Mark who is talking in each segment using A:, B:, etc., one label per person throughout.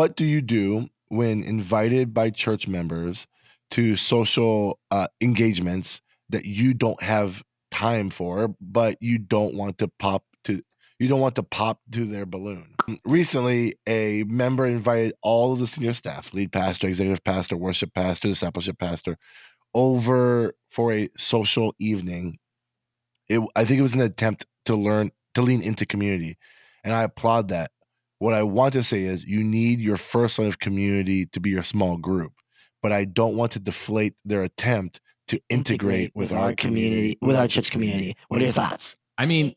A: what do you do when invited by church members to social engagements that you don't have time for, but you don't want to pop to their balloon? Recently, a member invited all of the senior staff, lead pastor, executive pastor, worship pastor, discipleship pastor, over for a social evening. I think it was an attempt to lean into community, and I applaud that. What I want to say is you need your first line of community to be your small group, but I don't want to deflate their attempt to integrate with our community, with our church community. What are your thoughts?
B: I mean,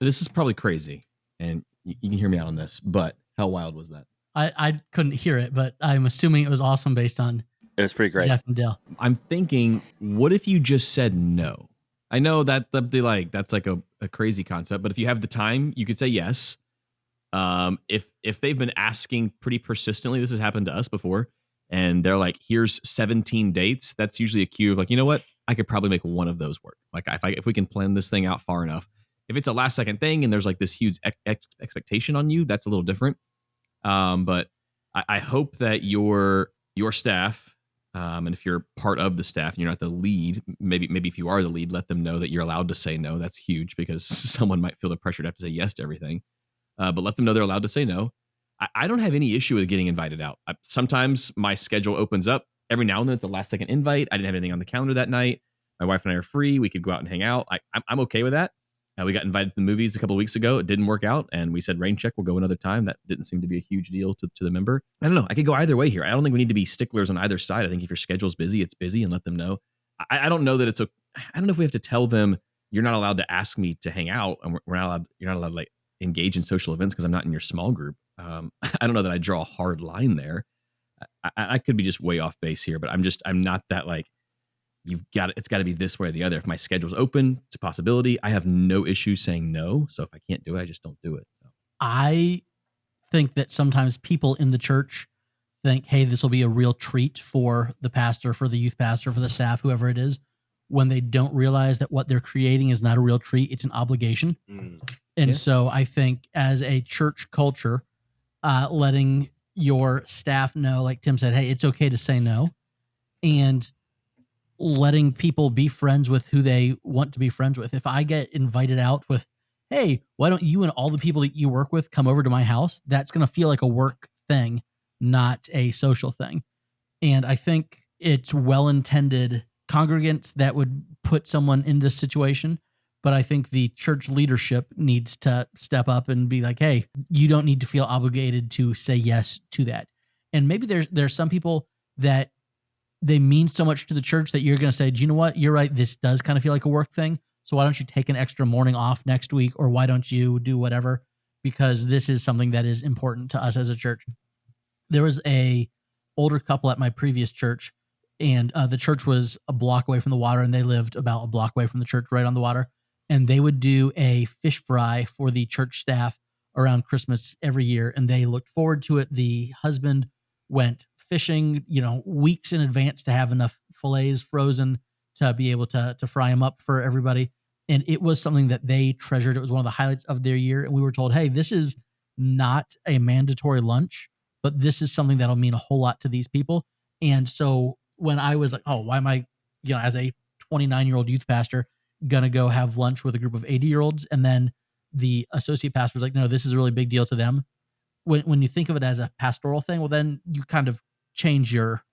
B: this is probably crazy, and you can hear me out on this, but how wild was that?
C: I couldn't hear it, but I'm assuming it was awesome based on
D: It was pretty great.
C: Jeff and Dale.
B: I'm thinking, what if you just said no? I know that that's like a crazy concept, but if you have the time, you could say yes. If they've been asking pretty persistently, this has happened to us before, and they're like, "Here's 17 dates." That's usually a cue of like, you know what? I could probably make one of those work. Like if we can plan this thing out far enough. If it's a last second thing and there's like this huge expectation on you, that's a little different. But I hope that your staff, and if you're part of the staff and you're not the lead, maybe if you are the lead, let them know that you're allowed to say no. That's huge because someone might feel the pressure to have to say yes to everything. But let them know they're allowed to say no. I don't have any issue with getting invited out. Sometimes my schedule opens up. Every now and then it's a last second invite. I didn't have anything on the calendar that night. My wife and I are free. We could go out and hang out. I'm okay with that. We got invited to the movies a couple of weeks ago. It didn't work out, and we said, rain check, we'll go another time. That didn't seem to be a huge deal to the member. I don't know. I could go either way here. I don't think we need to be sticklers on either side. I think if your schedule's busy, it's busy, and let them know. I don't know that I don't know if we have to tell them you're not allowed to ask me to hang out, and you're not allowed to like engage in social events because I'm not in your small group. I don't know that I draw a hard line there. I could be just way off base here, but I'm not that like, it's got to be this way or the other. If my schedule's open, it's a possibility. I have no issue saying no. So if I can't do it, I just don't do it. So.
C: I think that sometimes people in the church think, hey, this will be a real treat for the pastor, for the youth pastor, for the staff, whoever it is, when they don't realize that what they're creating is not a real treat. It's an obligation. And so I think as a church culture, letting your staff know, like Tim said, hey, it's okay to say no. And letting people be friends with who they want to be friends with. If I get invited out with, hey, why don't you and all the people that you work with come over to my house? That's going to feel like a work thing, not a social thing. And I think it's well-intended congregants that would put someone in this situation. But I think the church leadership needs to step up and be like, hey, you don't need to feel obligated to say yes to that. And maybe there's some people that they mean so much to the church that you're going to say, do you know what? You're right. This does kind of feel like a work thing. So why don't you take an extra morning off next week? Or why don't you do whatever? Because this is something that is important to us as a church. There was a older couple at my previous church, and the church was a block away from the water, and they lived about a block away from the church right on the water. And they would do a fish fry for the church staff around Christmas every year. And they looked forward to it. The husband went fishing, weeks in advance to have enough fillets frozen to be able to fry them up for everybody. And it was something that they treasured. It was one of the highlights of their year. And we were told, hey, this is not a mandatory lunch, but this is something that'll mean a whole lot to these people. And so when I was like, oh, why am I, as a 29-year-old youth pastor, going to go have lunch with a group of 80-year-olds? And then the associate pastor was like, no, this is a really big deal to them. When you think of it as a pastoral thing, well, then you kind of change your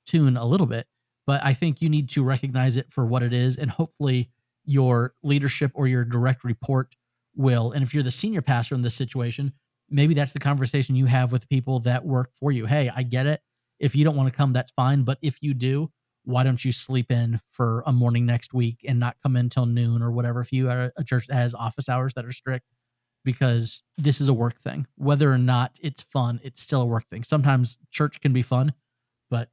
C: tune a little bit. But I think you need to recognize it for what it is. And hopefully your leadership or your direct report will. And if you're the senior pastor in this situation, maybe that's the conversation you have with people that work for you. Hey, I get it. If you don't want to come, that's fine. But if you do, why don't you sleep in for a morning next week and not come in till noon or whatever? If you are a church that has office hours that are strict, because this is a work thing. Whether or not it's fun, it's still a work thing. Sometimes church can be fun, but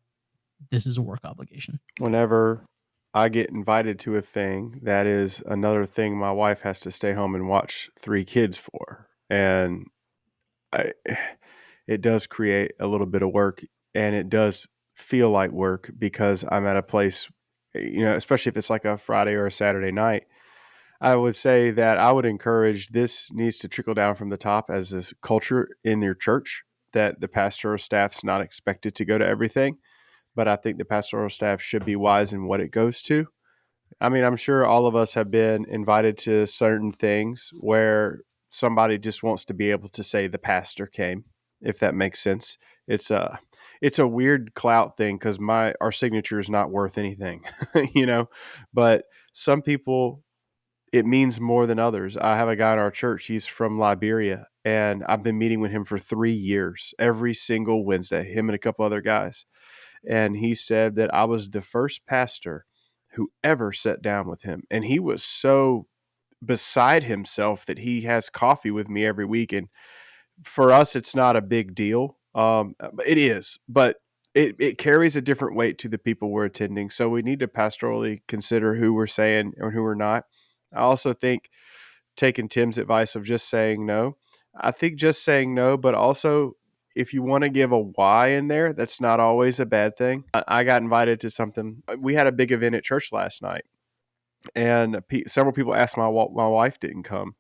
C: this is a work obligation.
E: Whenever I get invited to a thing, that is another thing my wife has to stay home and watch 3 kids for. And it does create a little bit of work, and it does feel like work because I'm at a place, especially if it's like a Friday or a Saturday night. I would say that I would encourage this needs to trickle down from the top as this culture in your church. that the pastoral staff's not expected to go to everything, but I think the pastoral staff should be wise in what it goes to. I mean, I'm sure all of us have been invited to certain things where somebody just wants to be able to say the pastor came, if that makes sense. It's a it's a weird clout thing because our signature is not worth anything, you know. But some people, it means more than others. I have a guy in our church. He's from Liberia, and I've been meeting with him for 3 years, every single Wednesday. Him and a couple other guys, and he said that I was the first pastor who ever sat down with him. And he was so beside himself that he has coffee with me every week. And for us, it's not a big deal. It is, but it carries a different weight to the people we're attending. So we need to pastorally consider who we're saying or who we're not. I also think taking Tim's advice of just saying no, I think just saying no, but also if you want to give a why in there, that's not always a bad thing. I got invited to something. We had a big event at church last night, and several people asked my wife didn't come.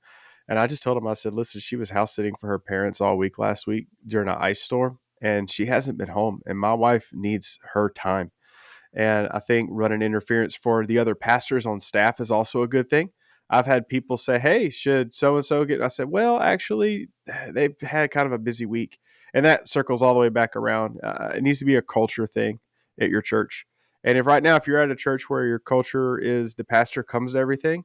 E: And I just told them, I said, listen, she was house sitting for her parents all week last week during an ice storm, and she hasn't been home. And my wife needs her time. And I think running interference for the other pastors on staff is also a good thing. I've had people say, hey, should so-and-so get, I said, well, actually, they've had kind of a busy week. And that circles all the way back around. It needs to be a culture thing at your church. And if right now, if you're at a church where your culture is the pastor comes to everything,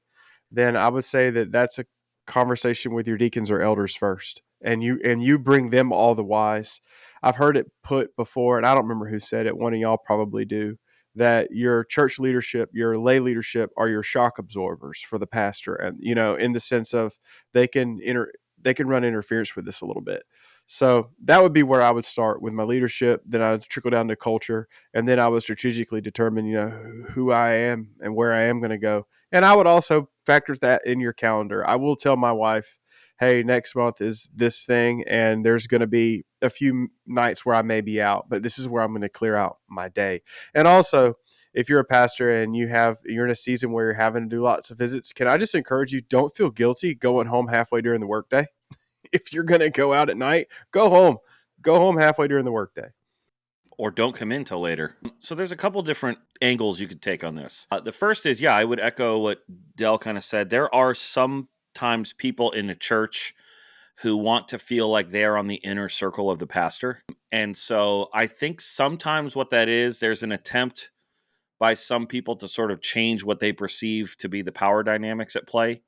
E: then I would say that that's a conversation with your deacons or elders first. And you bring them all the whys. I've heard it put before, and I don't remember who said it. One of y'all probably do, that your church leadership, your lay leadership are your shock absorbers for the pastor. And, you know, in the sense of they can run interference with this a little bit. So that would be where I would start with my leadership. Then I would trickle down to culture. And then I would strategically determine, you know, who I am and where I am going to go. And I would also factor that in your calendar. I will tell my wife, hey, next month is this thing, and there's going to be a few nights where I may be out, but this is where I'm going to clear out my day. And also, if you're a pastor and you're in a season where you're having to do lots of visits, can I just encourage you, don't feel guilty going home halfway during the workday. If you're going to go out at night, go home halfway during the workday.
D: Or don't come in till later. So there's a couple different angles you could take on this. The first is, I would echo what Del kind of said. There are sometimes people in the church who want to feel like they're on the inner circle of the pastor. And so I think sometimes what that is, there's an attempt by some people to sort of change what they perceive to be the power dynamics at play,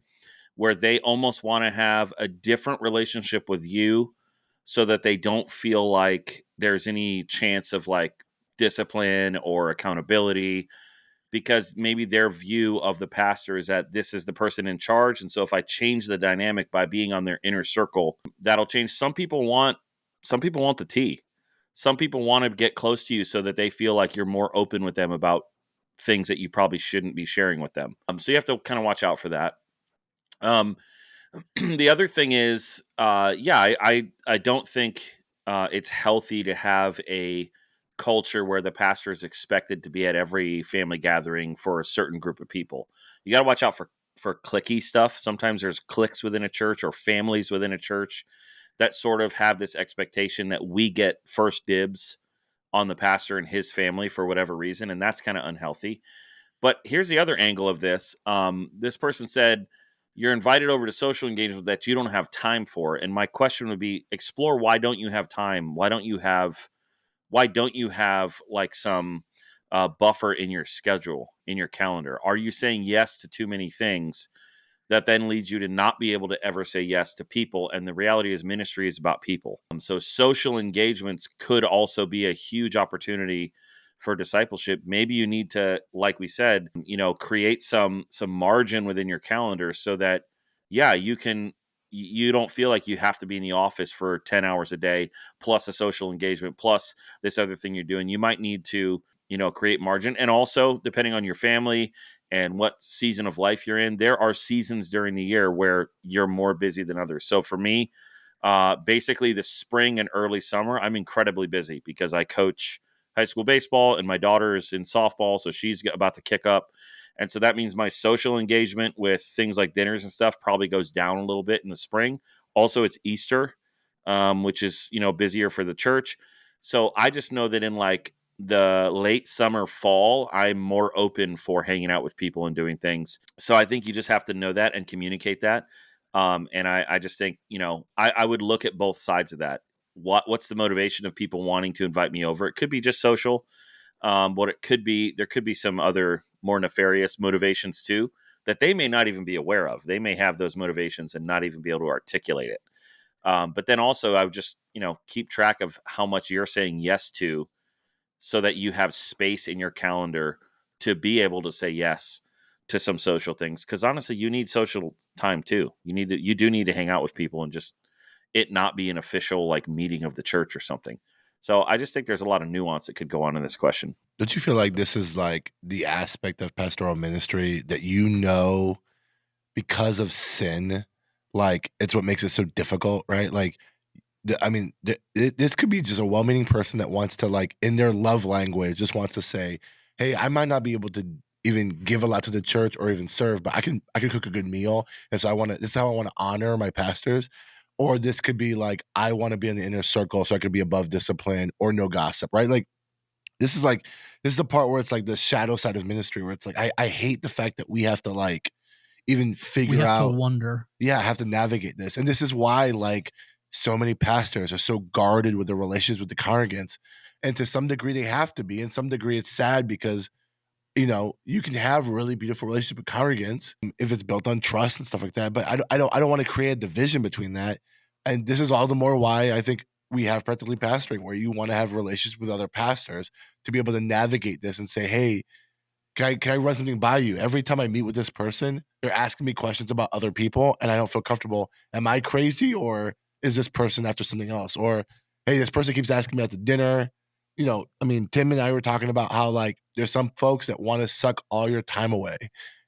D: where they almost want to have a different relationship with you so that they don't feel like there's any chance of like discipline or accountability, because maybe their view of the pastor is that this is the person in charge. And so if I change the dynamic by being on their inner circle, that'll change. Some people want the tea. Some people want to get close to you so that they feel like you're more open with them about things that you probably shouldn't be sharing with them. So you have to kind of watch out for that. The other thing is, I don't think it's healthy to have a culture where the pastor is expected to be at every family gathering for a certain group of people. You got to watch out for cliquey stuff. Sometimes there's cliques within a church or families within a church that sort of have this expectation that we get first dibs on the pastor and his family for whatever reason, and that's kind of unhealthy. But here's the other angle of this. This person said, you're invited over to social engagement that you don't have time for. And my question would be, explore why don't you have time? Why don't you have like some buffer in your schedule, in your calendar? Are you saying yes to too many things that then leads you to not be able to ever say yes to people? And the reality is ministry is about people. So social engagements could also be a huge opportunity for discipleship. Maybe you need to, like we said, create some margin within your calendar so that, you don't feel like you have to be in the office for 10 hours a day, plus a social engagement, plus this other thing you're doing. You might need to, create margin. And also, depending on your family and what season of life you're in, there are seasons during the year where you're more busy than others. So for me, basically the spring and early summer, I'm incredibly busy because I coach high school baseball and my daughter is in softball, so she's about to kick up. And so that means my social engagement with things like dinners and stuff probably goes down a little bit in the spring. Also, it's Easter. which is, busier for the church. So I just know that in like the late summer, fall, I'm more open for hanging out with people and doing things. So I think you just have to know that and communicate that. And I just think, I would look at both sides of that. What's the motivation of people wanting to invite me over? It could be just social. What it could be, there could be some other more nefarious motivations too that they may not even be aware of. They may have those motivations and not even be able to articulate it. But then also I would just, keep track of how much you're saying yes to, so that you have space in your calendar to be able to say yes to some social things. Cause honestly, you need social time too. You do need to hang out with people and just it not be an official like meeting of the church or something. So I just think there's a lot of nuance that could go on in this question.
A: Don't you feel like this is like the aspect of pastoral ministry that because of sin, like it's what makes it so difficult, right? Like, this could be just a well-meaning person that wants to, like, in their love language, just wants to say, "Hey, I might not be able to even give a lot to the church or even serve, but I can cook a good meal, and so this is how I want to honor my pastors." Or this could be like, I want to be in the inner circle so I could be above discipline or no gossip, right? Like, this is the part where it's like the shadow side of ministry, where it's like I hate the fact that we have to like even
C: We
A: figure
C: have
A: out,
C: to wonder.
A: have to navigate this. And this is why like so many pastors are so guarded with their relationships with the congregants. And to some degree they have to be. In some degree it's sad because you can have really beautiful relationship with congregants if it's built on trust and stuff like that. But I don't want to create a division between that. And this is all the more why I think we have practically pastoring, where you want to have relationships with other pastors to be able to navigate this and say, hey, can I run something by you? Every time I meet with this person, they're asking me questions about other people and I don't feel comfortable. Am I crazy, or is this person after something else? Or, hey, this person keeps asking me out to dinner. Tim and I were talking about how like there's some folks that want to suck all your time away,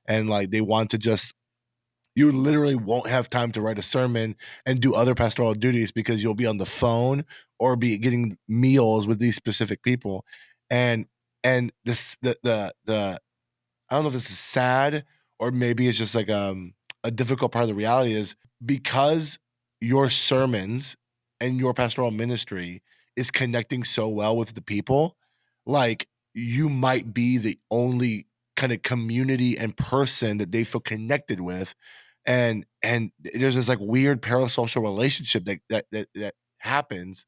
A: and like they want to just, you literally won't have time to write a sermon and do other pastoral duties because you'll be on the phone or be getting meals with these specific people. And this the I don't know if this is sad or maybe it's just like a difficult part of the reality is because your sermons and your pastoral ministry is connecting so well with the people, like you might be the only kind of community and person that they feel connected with. And there's this like weird parasocial relationship that happens.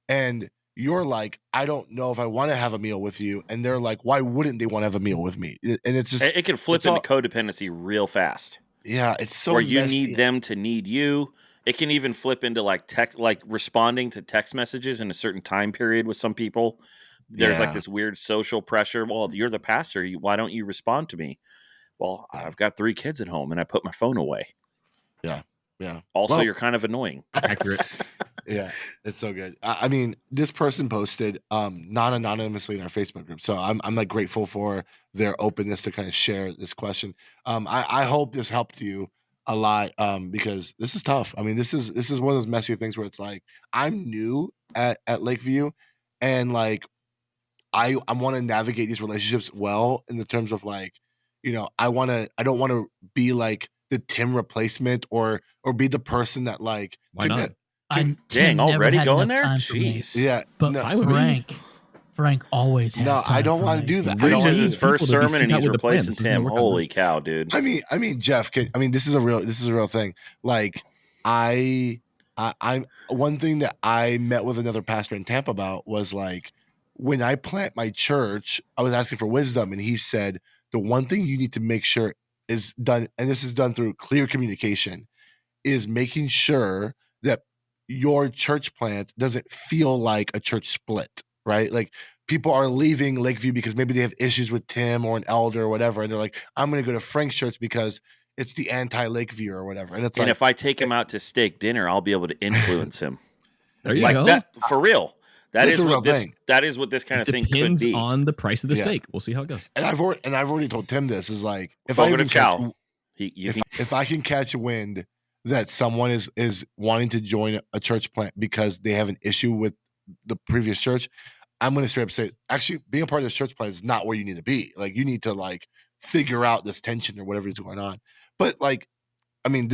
A: And you're like, I don't know if I want to have a meal with you. And they're like, why wouldn't they want to have a meal with me? And it's just,
D: It can flip
A: it's
D: into
A: all-
D: codependency real fast.
A: yeah, it's so
D: Where you
A: messy.
D: need them to need you. It can even flip into like responding to text messages in a certain time period with some people. There's like
A: Yeah.
D: this weird social pressure. Well, you're the pastor. Why don't you respond to me? Well, I've got 3 kids at home and I put my phone away.
A: Yeah.
D: Also,
A: Well-
D: you're kind of annoying.
B: Accurate.
A: Yeah, it's so good. This person posted non-anonymously in our Facebook group, so I'm like grateful for their openness to kind of share this question. I hope this helped you a lot because this is tough. I mean, this is one of those messy things where it's like I'm new at Lakeview, and like I want to navigate these relationships well in the terms of like, I don't want to be like the Tim replacement or be the person that like
B: Why
A: Tim-
B: not?
C: Tim
D: Dang,
C: never
D: already
C: had
D: going
C: enough
D: there?
C: time for me.
D: Jeez.
A: Yeah,
C: But
A: no,
B: Fine with me.
C: Frank always has
A: No,
C: time
A: I don't
C: for
A: want to
C: me.
A: do that.
B: Reach
A: I don't
D: Reach
A: wanna
D: is
A: do
D: his
A: that.
B: people
D: first
B: to be
D: sermon
B: sent
D: and
B: out
D: he's
B: with the plan.
D: replacing
B: This is gonna
D: Tim.
B: work out
D: Holy
B: great.
D: cow, dude.
A: I mean, Jeff. This is a real thing. Like, I'm one thing that I met with another pastor in Tampa about was like, when I plant my church, I was asking for wisdom, and he said the one thing you need to make sure is done, and this is done through clear communication, is making sure that your church plant doesn't feel like a church split, right? Like people are leaving Lakeview because maybe they have issues with Tim or an elder or whatever, and they're like, I'm going to go to Frank's church because it's the anti-Lakeview or whatever. And it's
D: And
A: like,
D: if I take him out to steak dinner, I'll be able to influence him.
B: There you
D: Like
B: go.
D: that for real.
A: That's a real thing.
D: That is what this kind of thing could
B: Depends
D: be.
B: on the price of the
A: Yeah.
B: steak. We'll see how it goes.
A: and I've already told Tim this is like, if
D: Fogo
A: I
D: de
A: even
D: chao.
A: catch,
D: You can,
A: if I can catch wind that someone is wanting to join a church plant because they have an issue with the previous church, I'm going to straight up say, actually, being a part of this church plant is not where you need to be. Like, you need to like figure out this tension or whatever is going on. But like, I mean,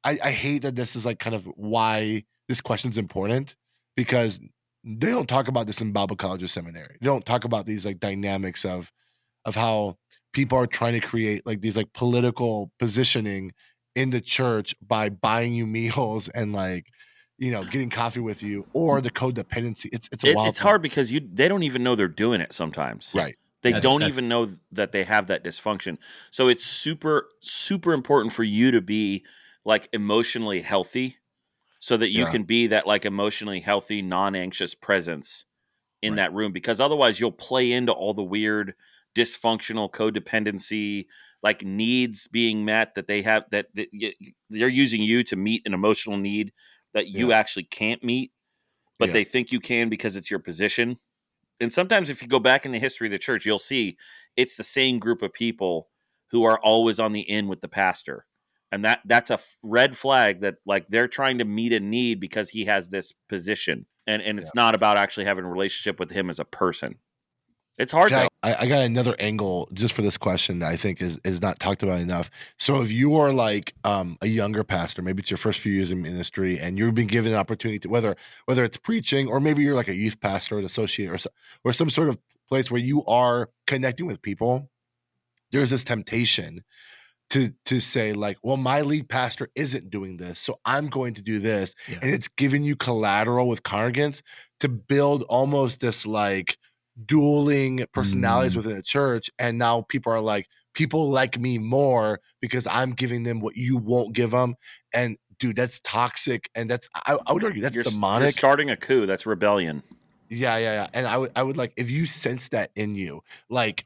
A: I hate that this is like kind of why this question's important because they don't talk about this in Bible college or seminary. They don't talk about these like dynamics of how people are trying to create like these like political positioning in the church by buying you meals and like, you know, getting coffee with you, or the codependency. It's a wild
D: It's
A: thing.
D: hard because they don't even know they're doing it sometimes.
A: Right.
D: They
B: That's-
D: don't
B: that's-
D: even know that they have that dysfunction. So it's super, super important for you to be like emotionally healthy so that you
A: Yeah.
D: can be that like emotionally healthy, non-anxious presence in
A: Right.
D: that room, because otherwise you'll play into all the weird dysfunctional codependency, like needs being met that they have, that they're using you to meet an emotional need that you actually can't meet, but
A: Yeah.
D: they think you can because it's your position. And sometimes if you go back in the history of the church, you'll see it's the same group of people who are always on the in with the pastor. And that's a red flag that like they're trying to meet a need because he has this position. And it's not about actually having a relationship with him as a person. It's hard though.
A: I got another angle just for this question that I think is not talked about enough. So if you are like a younger pastor, maybe it's your first few years in ministry, and you've been given an opportunity to whether it's preaching, or maybe you're like a youth pastor, an associate, or some sort of place where you are connecting with people, there's this temptation to say like, well, my lead pastor isn't doing this, so I'm going to do this.
B: Yeah.
A: And it's giving you collateral with congregants to build almost this like dueling personalities within a church. And now people are like, people like me more because I'm giving them what you won't give them. And dude, that's toxic. And that's, I would argue that's
D: You're
A: demonic.
D: starting a coup. That's rebellion.
A: Yeah. And I would like, if you sense that in you, like,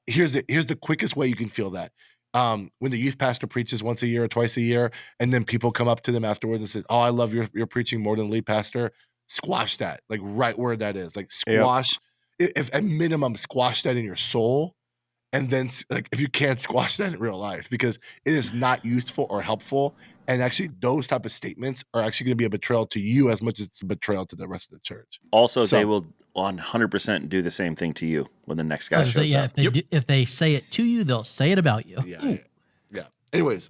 A: here's the quickest way you can feel that. When the youth pastor preaches once a year or twice a year, and then people come up to them afterwards and say, "Oh, I love your preaching more than the lead pastor." Squash that, like right where that is. Like squash, if at minimum, squash that in your soul, and then like if you can't squash that in real life, because it is not useful or helpful. And actually, those type of statements are actually going to be a betrayal to you as much as it's a betrayal to the rest of the church.
D: Also,
A: So-
D: they will 100% do the same thing to you when the next
C: I
D: guy
C: was gonna
D: shows
C: say, yeah,
D: up.
C: if they say it to you, they'll say it about you.
A: Yeah. Anyways,